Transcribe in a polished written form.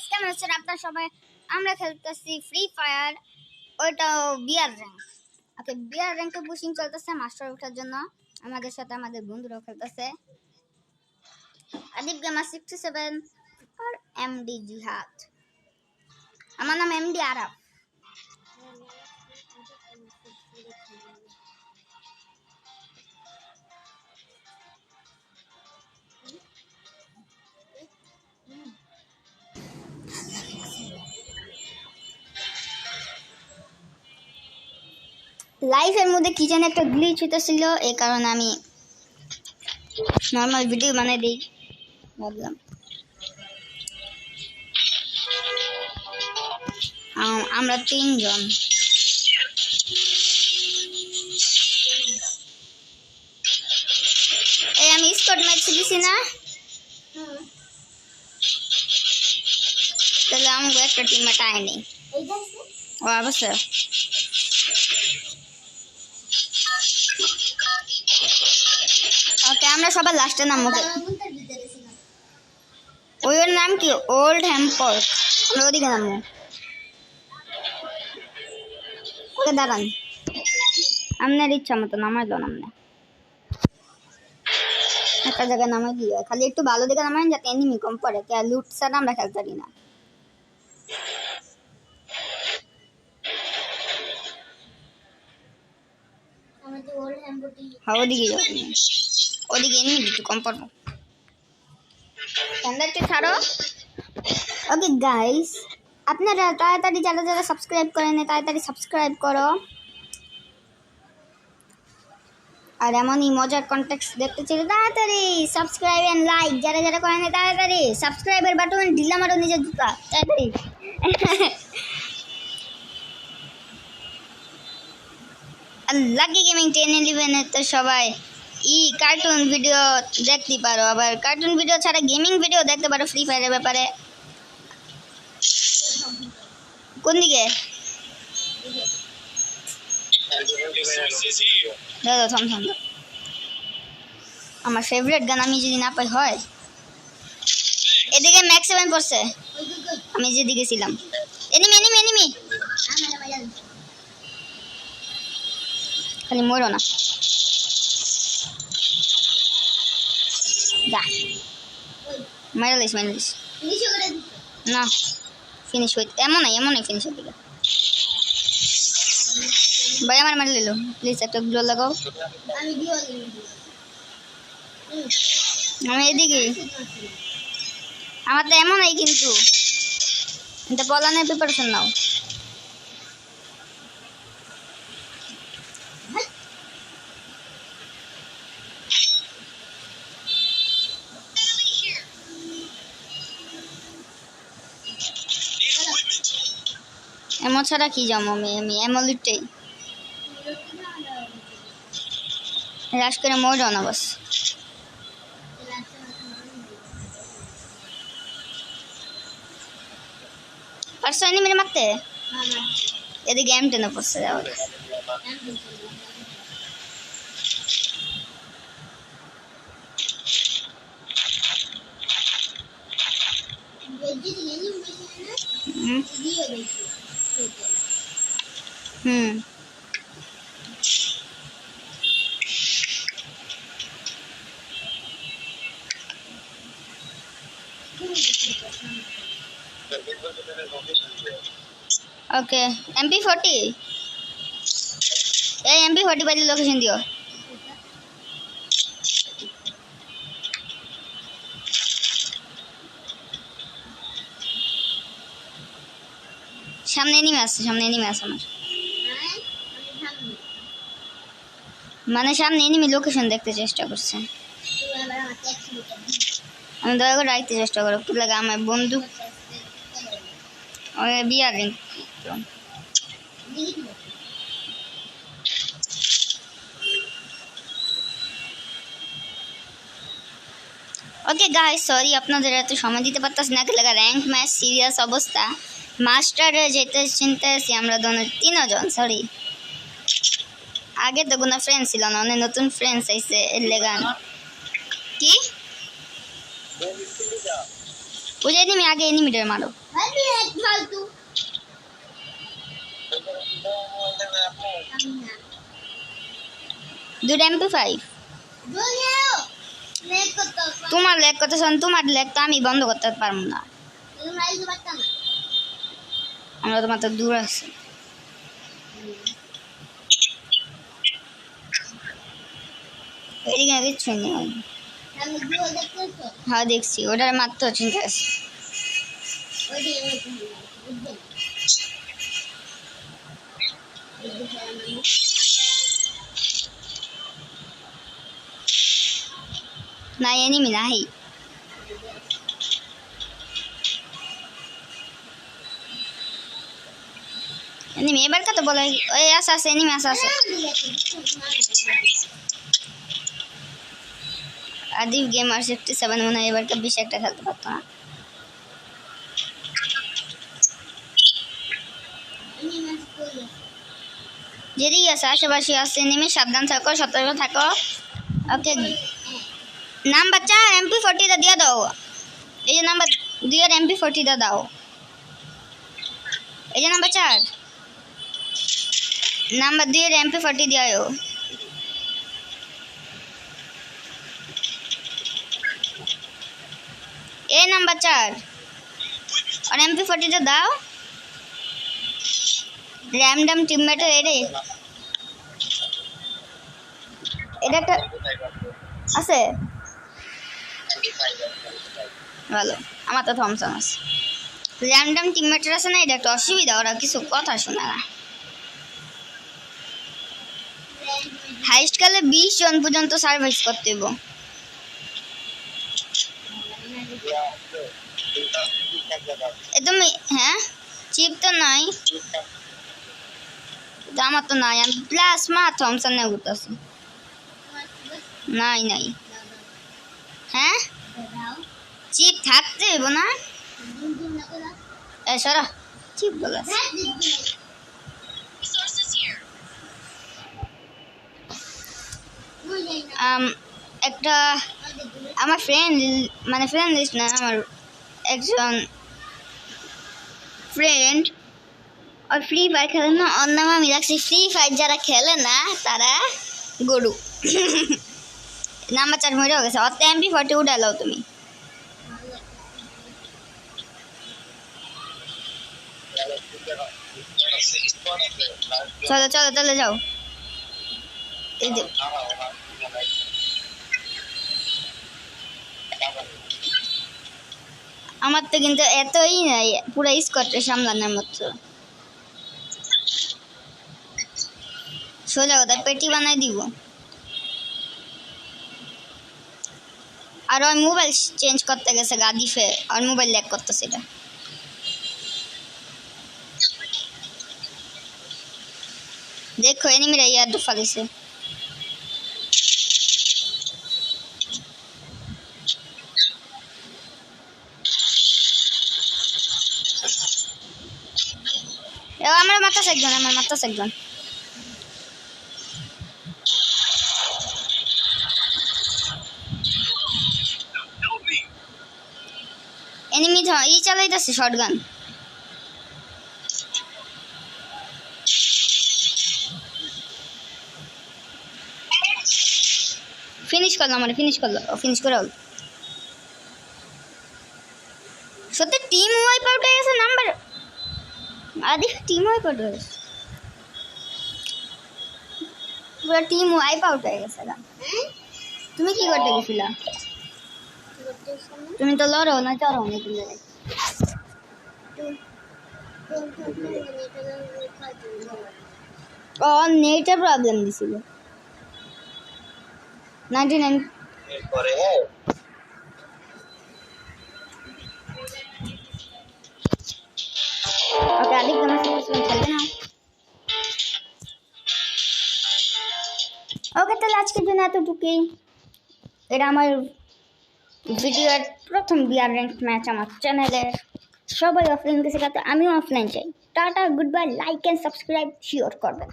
Guys, কেমন আছেন আপনারা সবাই? আমরা খেলতেছি ফ্রি ফায়ার, ওইটা বিয়ার র্যাঙ্ক। ওকে, বিয়ার র্যাঙ্কে পুশিং চলতেছে মাস্টার ওঠার জন্য। আমাদের সাথে আমাদের বন্ধুরাও খেলতেছে। আদিব গেমার 67 আর এমডি জিহাদ। আমার নাম এমডি আরাফ। লাইফের মধ্যে কি যেন একটা গ্লিচ হইতেছিল, এই কারণে আমি নর্মাল ভিডিও বানাই দিই ভাবলাম। আমরা 3 জন। এই আমি স্কট ম্যাচ দিছি না, তাহলে আমাকে একটা টিমে টাই নেই। ও অবশ্যই ওকে, আমরা সবার লাস্টে নাম ওকে। ওর নাম কি? ওল্ড হ্যাম্পর্ক। আমরা ওদিকে নামবো। ওকে দাঁড়ান, আপনার ইচ্ছা মতো নামাইলো নামনে। একটা জায়গায় নামাই দিয়ে খালি একটু ভালো দেখে নামাইন, যাতে এনিমি কম পড়ে। কে লুট ছাড়া আমরা খেলতে পারি না। হ্যাঁ, ওদিকে যাও তুমি। ওদিকে এনিমি একটু কম পড়বো। স্ট্যান্ডার্ডটা ছাড়ো। ওকে গাইস, আপনারা তাড়াতাড়ি যারা যারা সাবস্ক্রাইব করেন তাড়াতাড়ি সাবস্ক্রাইব করো। আর এমনই মজার কন্টেন্ট দেখতে চাইলে তাড়াতাড়ি সাবস্ক্রাইব এন্ড লাইক। যারা যারা করেন তাড়াতাড়ি সাবস্ক্রাইবের বাটন ঢিলা মারো নিজের জুতা তাড়াতাড়ি। লাকি গেমিং 1011 তো সবাই কার্টুন ভিডিও দেখতে পারো, আবার কার্টুন ভিডিও ছাড়া গেমিং ভিডিও দেখতে পারো ফ্রি ফায়ারের ব্যাপারে। কোন দিকে? দাদা থাম থাম, আমার ফেভারিট গান আমি যদি না পাই হয়। এদিকে ম্যাক্স 7 পড়ছে, আমি যেদিকে ছিলাম। এনিমি এনিমি এনিমি, খালি মরো না। যা মাইরালিস না, ফিনিশ হইতে এমনই ফিনিশের দিকে। ভাই আমার মারি লিলো, প্লিজ একটা গ্লো লাগাও। আমি এদিকে, আমার তো এমনই, কিন্তু এটা বলানের প্রিপারেশন নাও। এমন ছাড়া কি যাবো আমি এমলিটাই রাশ করে মরো না বাস। পারছো এনিমি মেরে মারতে? এদিকে এম টেনে পড়ছে। ওকে, MP40 এই MP40 পাইলে লোকেশন দিও। সামনে এনিমি আছে আমার, মানে সামনে এনিমি লোকেশন দেখতে চেষ্টা করছে। আমি দয়া করে রাখতে চেষ্টা করো, কি লাগে আমার বন্ধু বিয়ার রিং। ওকে গাইস, সরি আপনাদের এত সময় দিতে পারতেছি না, কি লাগা র্যাঙ্ক ম্যাচ সিরিয়াস অবস্থা। মাস্টারে যেতে চিন্তা আছি আমরা তিনজন। সরি, আগে তো কোনো ফ্রেন্ড ছিল না, অনেক নতুন ফ্রেন্ডস আইছে এর লেগান। কি ওই যে এনিমি আগে এনিমিটার মারো দুটো MP5 তোমার লেগ কথা শোন তোমার লেগ তো আমি বন্ধ করতে পারবো না আমরা তো মাত্র দূর আছি এদিকে কিচ্ছু নেই হ্যাঁ দেখছি ওটার মাত্র চিন্তা আছে না এনিমি নাই এনিমি এবার কত বলে ওই আছে এনিমি আছে আদিব গেমার 57 মনে হয় এবার কে বেশি একটা খেলতে পারতো না যেদিকে আছে আশেপাশে আছে এনিমি সাবধান থাকো সতর্ক থাকো ওকে নাম্বার 4 MP40 টা দিয়ে দাও এই যে নাম্বার 2 এর MP40 টা দাও এই যে নাম্বার 4 নাম্বার 2 এর MP40 দিও ए नंबर 4 और MP40 টা দাও रैंडम टीममेट এরে এটা একটা আছে ভালো আমার তো থমসন আছে रैंडम टीममेट আছে না এটা একটা অসুবিধা ওরা কিছু কথা শোনা না হাইস্ট কালে 20 জন পর্যন্ত সার্ভাইভ করতে হবে তুমি হ্যাঁ চিপ তো নাই আমার তো নাই আমি প্লাজমা থমসন নে ঘুরতেছি নাই নাই হ্যাঁ চিপ থাকতে হইব না এ সরা চিপ বলা একটা আমার ফ্রেন্ড মানে ফ্রেন্ড লিস্ট না আমার একজন ফ্রেন্ড और फ्री फायर खेले ना और नाम আমি রাখছি ফ্রি ফায়ার যারা খেলে না তারা গরু নাম্বার 4 মরে গেছে অত MP40 উড়ালাও তুমি চলো চলো চলে যাও এই যে আমার তো কিন্তু এতই নাই পুরো স্কোয়াডটা সামলানোর মতো সোজা কথা পেটি বানাই দিব আর ওই মোবাইল চেঞ্জ করতে গেছে গাদিফে আর মোবাইল ল্যাগ করতেছে এটা দেখো এনিমিরা ইয়ার ফালিছে আমার মাথা একজন এনিমি ই চালাইতেছে শটগান ফিনিশ করলাম মানে ফিনিশ করে হল সত্যি টিম ওয়াইপ আউট হয়ে গেছে নাম্বার আদি টিম ওয়াইপ আউট হয়ে গেছে পুরো টিম ওয়াইপ আউট হয়ে গেছে তুমি কি করতে গেছিলা তুমি তো লড়ো না চড়ো না তুমি ও নেটের প্রবলেম দিছিল 99 করে ওকে আদিক তোমার সাথে চলবে না ওকে তাহলে আজকের জন্য এতটুকুই এটা আমার ভিডিওর প্রথম বিআর র্যাঙ্ক ম্যাচ আমার চ্যানেলের সবাই অফলাইন গেছে আমিও অফলাইন চাই tata good bye like and subscribe sure করবেন